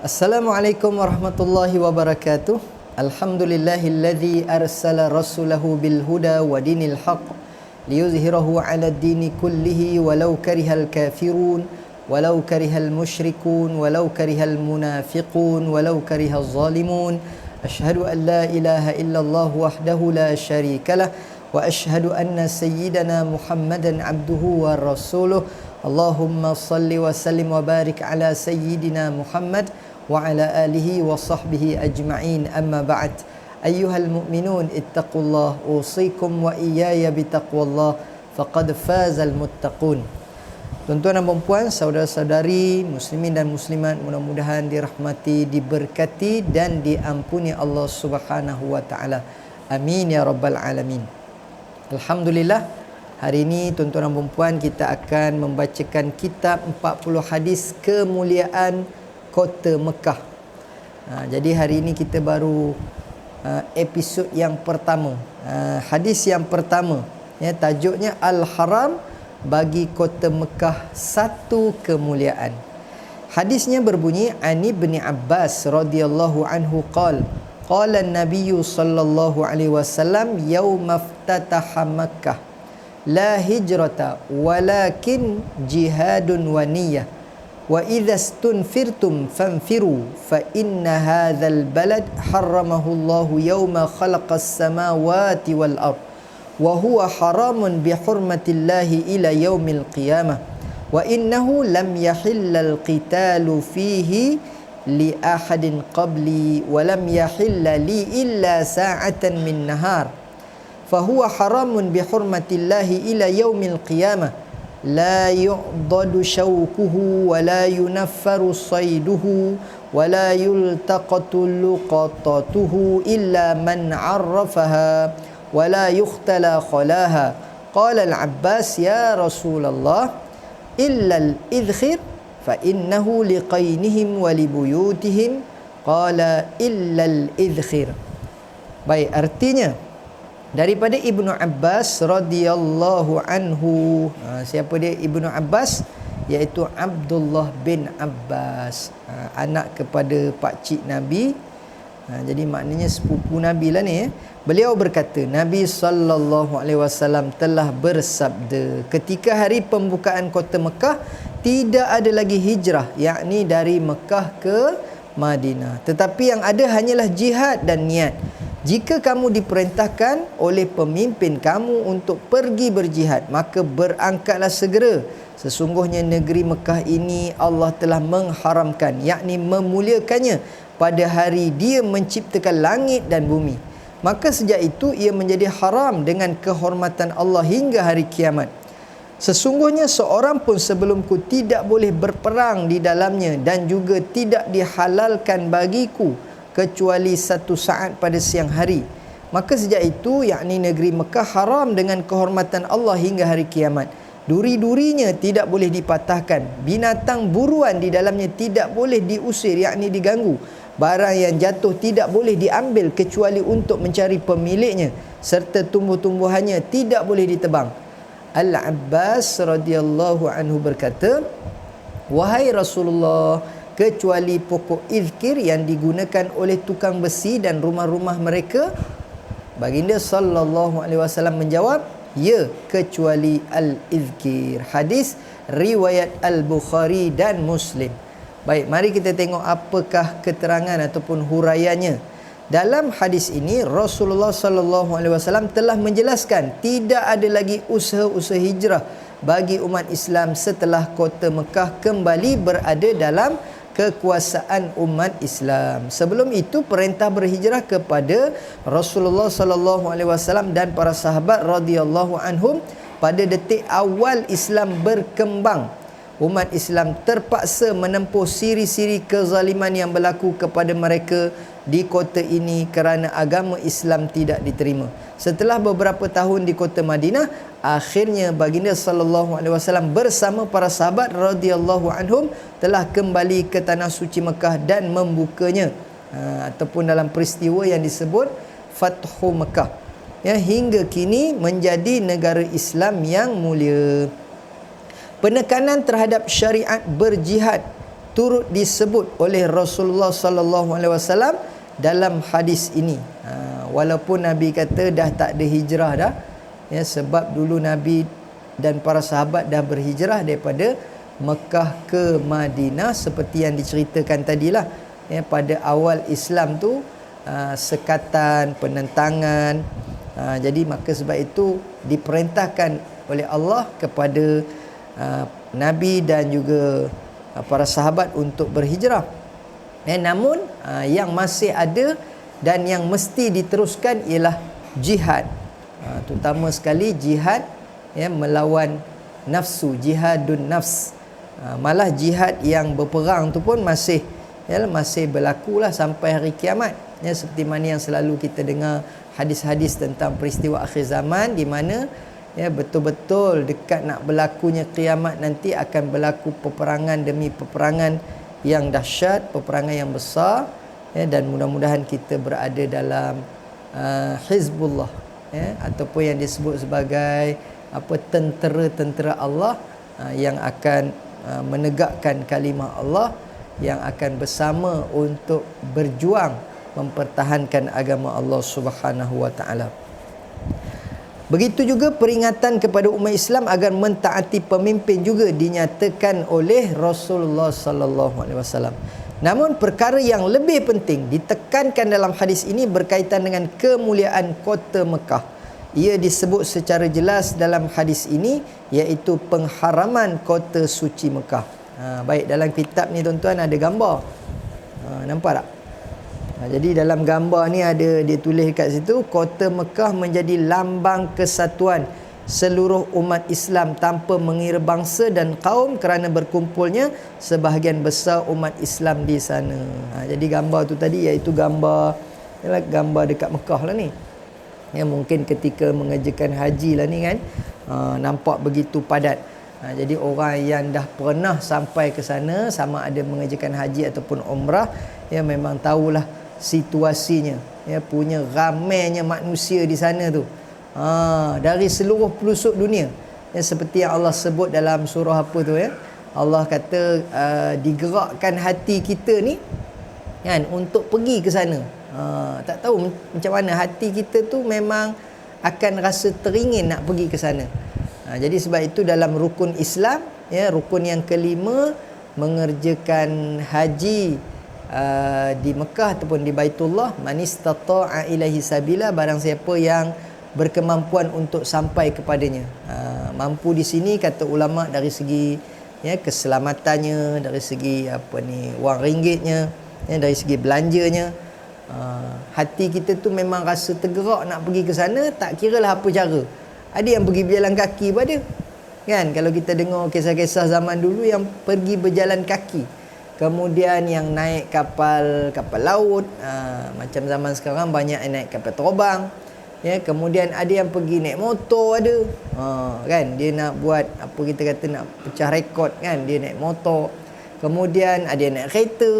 Assalamualaikum warahmatullahi wabarakatuh. Alhamdulillahilladzi arsala rasulahu bil huda wa dinil haqq liyuzhirahu 'ala ad-dini kullihi walau karihal kafirun walau karihal musyrikun walau karihal munafiqun walau karihal zalimun. Asyhadu an la ilaha illallah wahdahu la syarikalah wa asyhadu anna sayyidana Muhammadan abduhu wa rasuluh. Allahumma salli wa sallim wa barik ala sayyidina Muhammad wa ala alihi wa sahbihi ajma'in, amma ba'd. Ayyuhal mu'minun ittaqullah, usikum wa iyaya bitaqwallah, faqad fazal muttaqun. Tuan-tuan dan puan-puan, saudara-saudari muslimin dan muslimat, mudah-mudahan dirahmati, diberkati dan diampuni Allah Subhanahu wa taala. Amin ya rabbal alamin. Alhamdulillah, hari ini tuan-tuan dan puan-puan kita akan membacakan kitab 40 hadis kemuliaan Kota Mekah. Jadi hari ini kita baru episod yang pertama, hadis yang pertama, ya, tajuknya Al-Haram bagi Kota Mekah satu kemuliaan. Hadisnya berbunyi, Ani bin Abbas radhiyallahu anhu qala an-nabiy sallallahu alaihi wasallam yauma iftataha Makkah la hijrata walakin jihadun wa niyyah wa idza stunfirtum fanfiru fa inna hadzal balad harramahu Allah yawma khalaqas samawati wal ard wa huwa haramun bi hurmatillahi ila yaumil qiyamah wa innahu lam yahillal qitalu fihi li ahadin qabli wa lam yahilla li illa sa'atan min nahar fa huwa haramun bi hurmatillahi ila yaumil qiyamah la yu'dadu shawkuhu wa la yunaffaru sayduhu wa la yultaqatu luqatatuhu illa man 'arrafaha wa la yukhtala khalaha. Qala al-Abbas ya Rasulullah illa al-idkhir fa innahu liqainihim wa libuyutihim. Qala illa al-idkhir. Baik, artinya daripada Ibnu Abbas radhiyallahu anhu. Siapa dia Ibnu Abbas? Iaitu Abdullah bin Abbas, anak kepada pakcik Nabi. Jadi maknanya sepupu Nabi lah ni. Beliau berkata, Nabi sallallahu alaihi wasallam telah bersabda ketika hari pembukaan Kota Mekah, tidak ada lagi hijrah, yakni dari Mekah ke Madinah, tetapi yang ada hanyalah jihad dan niat. Jika kamu diperintahkan oleh pemimpin kamu untuk pergi berjihad, maka berangkatlah segera. Sesungguhnya negeri Mekah ini Allah telah mengharamkan, yakni memuliakannya pada hari Dia menciptakan langit dan bumi. Maka sejak itu ia menjadi haram dengan kehormatan Allah hingga hari kiamat. Sesungguhnya seorang pun sebelumku tidak boleh berperang di dalamnya dan juga tidak dihalalkan bagiku kecuali satu saat pada siang hari. Maka sejak itu, yakni negeri Mekah haram dengan kehormatan Allah hingga hari kiamat. Duri-durinya tidak boleh dipatahkan, binatang buruan di dalamnya tidak boleh diusir, yakni diganggu. Barang yang jatuh tidak boleh diambil kecuali untuk mencari pemiliknya, serta tumbuh-tumbuhannya tidak boleh ditebang. Al-Abbas radhiyallahu anhu berkata, wahai Rasulullah, kecuali pokok izkir yang digunakan oleh tukang besi dan rumah-rumah mereka? Baginda sallallahu alaihi wasallam menjawab, ya, kecuali al-izkir. Hadis riwayat Al-Bukhari dan Muslim. Baik, mari kita tengok apakah keterangan ataupun huraiannya. Dalam hadis ini Rasulullah sallallahu alaihi wasallam telah menjelaskan tidak ada lagi usaha-usaha hijrah bagi umat Islam setelah Kota Mekah kembali berada dalam kekuasaan umat Islam. Sebelum itu perintah berhijrah kepada Rasulullah sallallahu alaihi wasallam dan para sahabat radhiyallahu anhum pada detik awal Islam berkembang. Umat Islam terpaksa menempuh siri-siri kezaliman yang berlaku kepada mereka di kota ini kerana agama Islam tidak diterima. Setelah beberapa tahun di kota Madinah, akhirnya baginda sallallahu alaihi wasallam bersama para sahabat radhiyallahu anhum telah kembali ke tanah suci Mekah dan membukanya, ataupun dalam peristiwa yang disebut Fathu Mekah, ya, hingga kini menjadi negara Islam yang mulia. Penekanan terhadap syariat berjihad turut disebut oleh Rasulullah sallallahu alaihi wasallam dalam hadis ini. Walaupun Nabi kata dah tak ada hijrah dah, ya, sebab dulu Nabi dan para sahabat dah berhijrah daripada Mekah ke Madinah seperti yang diceritakan tadilah, ya, pada awal Islam tu sekatan, penentangan. Jadi maka sebab itu diperintahkan oleh Allah kepada Nabi dan juga para sahabat untuk berhijrah. Namun yang masih ada dan yang mesti diteruskan ialah jihad, terutama sekali jihad, ya, melawan nafsu, jihadun nafs. Malah jihad yang berperang tu pun masih berlakulah sampai hari kiamat, ya, seperti mana yang selalu kita dengar hadis-hadis tentang peristiwa akhir zaman, di mana, ya, betul-betul dekat nak berlakunya kiamat nanti akan berlaku peperangan demi peperangan yang dahsyat, peperangan yang besar, ya, dan mudah-mudahan kita berada dalam Hizbullah, ya, ataupun yang disebut sebagai tentera-tentera Allah, yang akan menegakkan kalimah Allah, yang akan bersama untuk berjuang mempertahankan agama Allah Subhanahu wa taala. Begitu juga peringatan kepada umat Islam agar mentaati pemimpin juga dinyatakan oleh Rasulullah sallallahu alaihi wasallam. Namun perkara yang lebih penting ditekankan dalam hadis ini berkaitan dengan kemuliaan kota Mekah. Ia disebut secara jelas dalam hadis ini, iaitu pengharaman kota suci Mekah. Baik, dalam kitab ni tuan-tuan ada gambar. Nampak tak? Jadi dalam gambar ni ada dia tulis kat situ, kota Mekah menjadi lambang kesatuan seluruh umat Islam tanpa mengira bangsa dan kaum kerana berkumpulnya sebahagian besar umat Islam di sana. Jadi gambar tu tadi iaitu gambar dekat Mekah lah ni. Ya, mungkin ketika mengerjakan haji lah ni kan, nampak begitu padat. Jadi orang yang dah pernah sampai ke sana, sama ada mengerjakan haji ataupun umrah, ya, memang tahulah situasinya, ya, punya ramainya manusia di sana tu, dari seluruh pelosok dunia, ya, seperti yang Allah sebut dalam surah apa tu, ya, Allah kata digerakkan hati kita ni kan untuk pergi ke sana. Tak tahu macam mana hati kita tu memang akan rasa teringin nak pergi ke sana. Jadi sebab itu dalam rukun Islam, ya, rukun yang kelima, mengerjakan haji di Mekah ataupun di Baitullah, man istata'a ilaihi sabila, barang siapa yang berkemampuan untuk sampai kepadanya. Mampu di sini kata ulama dari segi, ya, keselamatannya, dari segi wang ringgitnya, ya, dari segi belanjanya. Hati kita tu memang rasa tergerak nak pergi ke sana, tak kiralah apa cara. Ada yang pergi berjalan kaki pun ada, kan? Kalau kita dengar kisah-kisah zaman dulu yang pergi berjalan kaki, kemudian yang naik kapal laut, macam zaman sekarang banyak yang naik kapal terbang, ya. Kemudian ada yang pergi naik motor ada, kan, dia nak buat apa kita kata, nak pecah rekod, kan, dia naik motor. Kemudian ada yang naik kereta,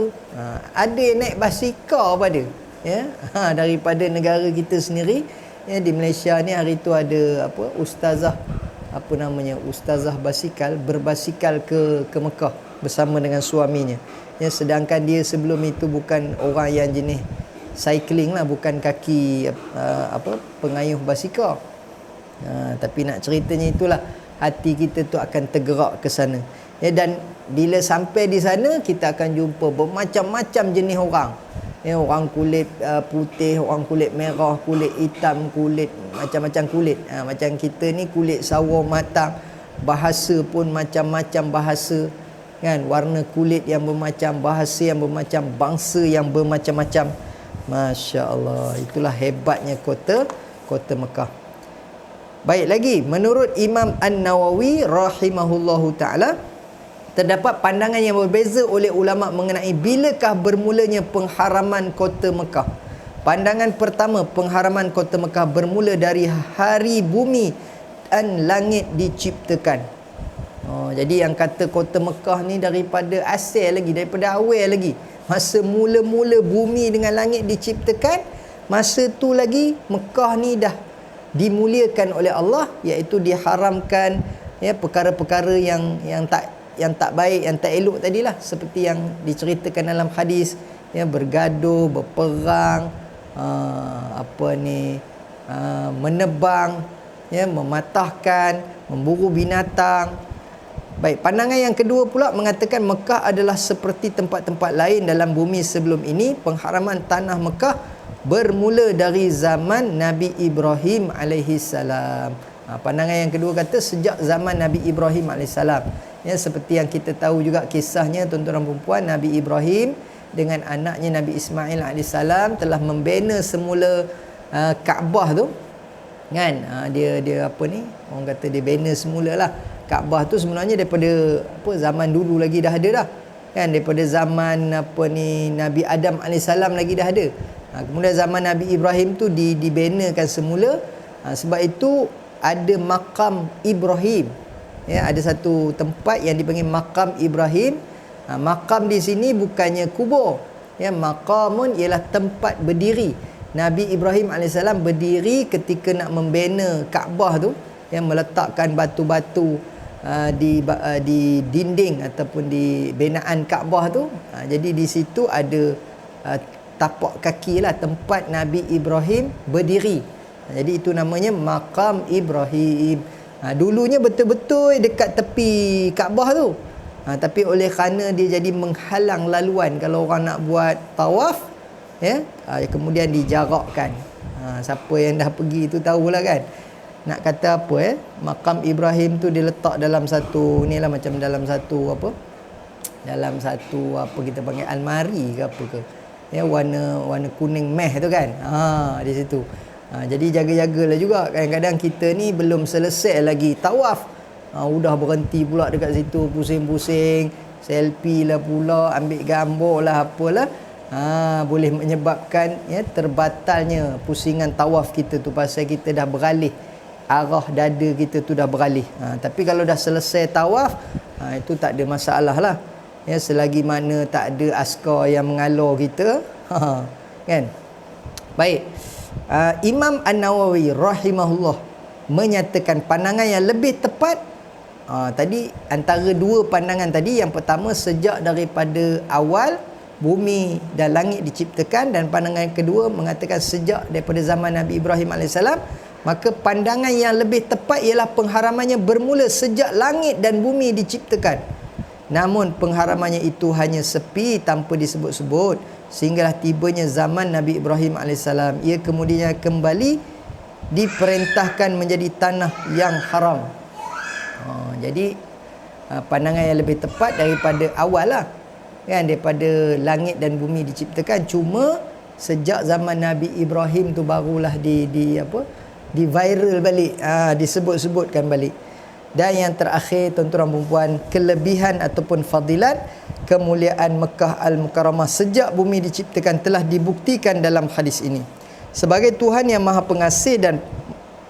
ada yang naik basikal pada, ya. Daripada negara kita sendiri, ya, di Malaysia ni hari tu ada ustazah ustazah basikal, berbasikal ke Mekah bersama dengan suaminya, ya, sedangkan dia sebelum itu bukan orang yang jenis cycling lah, bukan kaki pengayuh basikal. Tapi nak ceritanya itulah, hati kita tu akan tergerak ke sana, ya, dan bila sampai di sana kita akan jumpa bermacam-macam jenis orang, ya, orang kulit putih, orang kulit merah, kulit hitam, kulit macam-macam kulit. Macam kita ni kulit sawo matang, bahasa pun macam-macam bahasa, kan, warna kulit yang bermacam, bahasa yang bermacam, bangsa yang bermacam-macam. Masya Allah, itulah hebatnya kota Mekah. Baik lagi, menurut Imam An-Nawawi rahimahullahu ta'ala, terdapat pandangan yang berbeza oleh ulama mengenai bilakah bermulanya pengharaman kota Mekah. Pandangan pertama, pengharaman kota Mekah bermula dari hari bumi dan langit diciptakan. Jadi yang kata kota Mekah ni daripada asal lagi, daripada awal lagi, masa mula-mula bumi dengan langit diciptakan, masa tu lagi Mekah ni dah dimuliakan oleh Allah, iaitu diharamkan, ya, perkara-perkara yang yang tak baik, yang tak elok tadilah, seperti yang diceritakan dalam hadis, ya, bergaduh, berperang, menebang, ya, mematahkan, memburu binatang. Baik, pandangan yang kedua pula mengatakan Mekah adalah seperti tempat-tempat lain dalam bumi sebelum ini. Pengharaman tanah Mekah bermula dari zaman Nabi Ibrahim alaihissalam. Pandangan yang kedua kata sejak zaman Nabi Ibrahim alaihissalam. Ya, seperti yang kita tahu juga kisahnya, tuan-tuan dan puan-puan, Nabi Ibrahim dengan anaknya Nabi Ismail alaihissalam telah membina semula Kaabah tu, kan. Dia apa ni, orang kata dia bina semulalah Kaabah tu. Sebenarnya daripada zaman dulu lagi dah ada dah, kan, daripada zaman Nabi Adam alaihissalam lagi dah ada. Kemudian zaman Nabi Ibrahim tu dibenakan semula. Sebab itu ada makam Ibrahim, ya, ada satu tempat yang dipanggil makam Ibrahim. Makam di sini bukannya kubur, ya, makamun ialah tempat berdiri. Nabi Ibrahim alaihissalam berdiri ketika nak membina Kaabah tu, yang meletakkan batu-batu di dinding ataupun di binaan Kaabah tu. Jadi di situ ada tapak kaki lah, tempat Nabi Ibrahim berdiri. Jadi itu namanya makam Ibrahim. Dulunya betul-betul dekat tepi Kaabah tu. Tapi oleh kerana dia jadi menghalang laluan kalau orang nak buat tawaf, ya, kemudian dijarakkan. Siapa yang dah pergi tu tahulah, kan. Nak kata apa, makam Ibrahim tu diletak dalam satu ni lah, macam dalam satu kita panggil almari ke apa ke, ya, warna kuning meh tu, kan. Di situ. Jadi jaga-jagalah juga. Kadang-kadang kita ni belum selesai lagi tawaf, udah berhenti pula dekat situ, pusing-pusing, selfie lah pula, ambil gambar lah, apalah. Boleh menyebabkan, ya, terbatalnya pusingan tawaf kita tu, pasal kita dah beralih, arah dada kita tu dah beralih. Tapi kalau dah selesai tawaf, itu tak ada masalah lah, ya, selagi mana tak ada askar yang mengalar kita, kan. Baik, Imam An-Nawawi rahimahullah menyatakan pandangan yang lebih tepat, tadi antara dua pandangan tadi, yang pertama sejak daripada awal bumi dan langit diciptakan, dan pandangan yang kedua mengatakan sejak daripada zaman Nabi Ibrahim alaihissalam. Maka pandangan yang lebih tepat ialah pengharamannya bermula sejak langit dan bumi diciptakan. Namun pengharamannya itu hanya sepi tanpa disebut-sebut, sehinggalah tibanya zaman Nabi Ibrahim alaihissalam. Ia kemudian kembali diperintahkan menjadi tanah yang haram. Jadi pandangan yang lebih tepat daripada awal lah, kan, daripada langit dan bumi diciptakan. Cuma sejak zaman Nabi Ibrahim tu barulah di viral balik, disebut-sebutkan balik. Dan yang terakhir, tuan-tuan dan puan, kelebihan ataupun fadilat kemuliaan Mekah Al-Mukarramah sejak bumi diciptakan telah dibuktikan dalam hadis ini. Sebagai Tuhan yang Maha Pengasih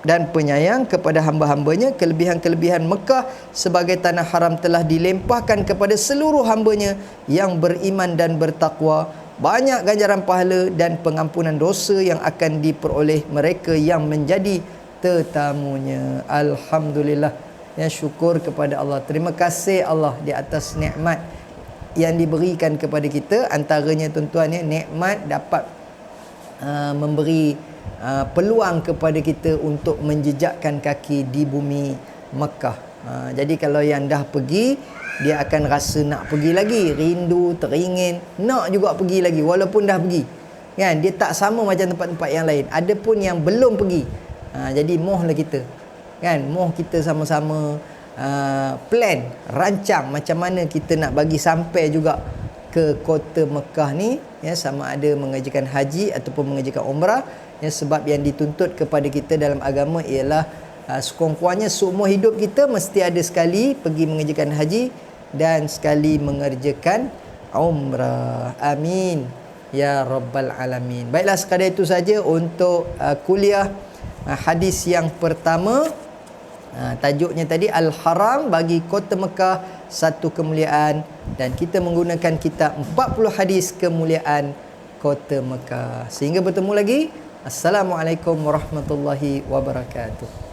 dan penyayang kepada hamba-hambanya, kelebihan-kelebihan Mekah sebagai tanah haram telah dilempahkan kepada seluruh hambanya yang beriman dan bertakwa. Banyak ganjaran pahala dan pengampunan dosa yang akan diperoleh mereka yang menjadi tetamunya. Alhamdulillah, ya, syukur kepada Allah. Terima kasih Allah di atas nikmat yang diberikan kepada kita. Antaranya, tuan-tuan, ya, nikmat dapat memberi peluang kepada kita untuk menjejakkan kaki di bumi Mekah. Jadi kalau yang dah pergi, dia akan rasa nak pergi lagi, rindu, teringin, nak juga pergi lagi walaupun dah pergi, kan. Dia tak sama macam tempat-tempat yang lain. Ada pun yang belum pergi. Jadi mohlah kita, kan, moh kita sama-sama plan, rancang macam mana kita nak bagi sampai juga ke kota Mekah ni, ya, sama ada mengerjakan haji ataupun mengerjakan umrah, ya. Sebab yang dituntut kepada kita dalam agama ialah sekurang-kurangnya seumur hidup kita mesti ada sekali pergi mengerjakan haji dan sekali mengerjakan umrah. Amin ya rabbal alamin. Baiklah, sekadar itu saja untuk kuliah hadis yang pertama. Tajuknya tadi Al-Haram bagi kota Mekah satu kemuliaan, dan kita menggunakan kitab 40 hadis kemuliaan kota Mekah. Sehingga bertemu lagi. Assalamualaikum warahmatullahi wabarakatuh.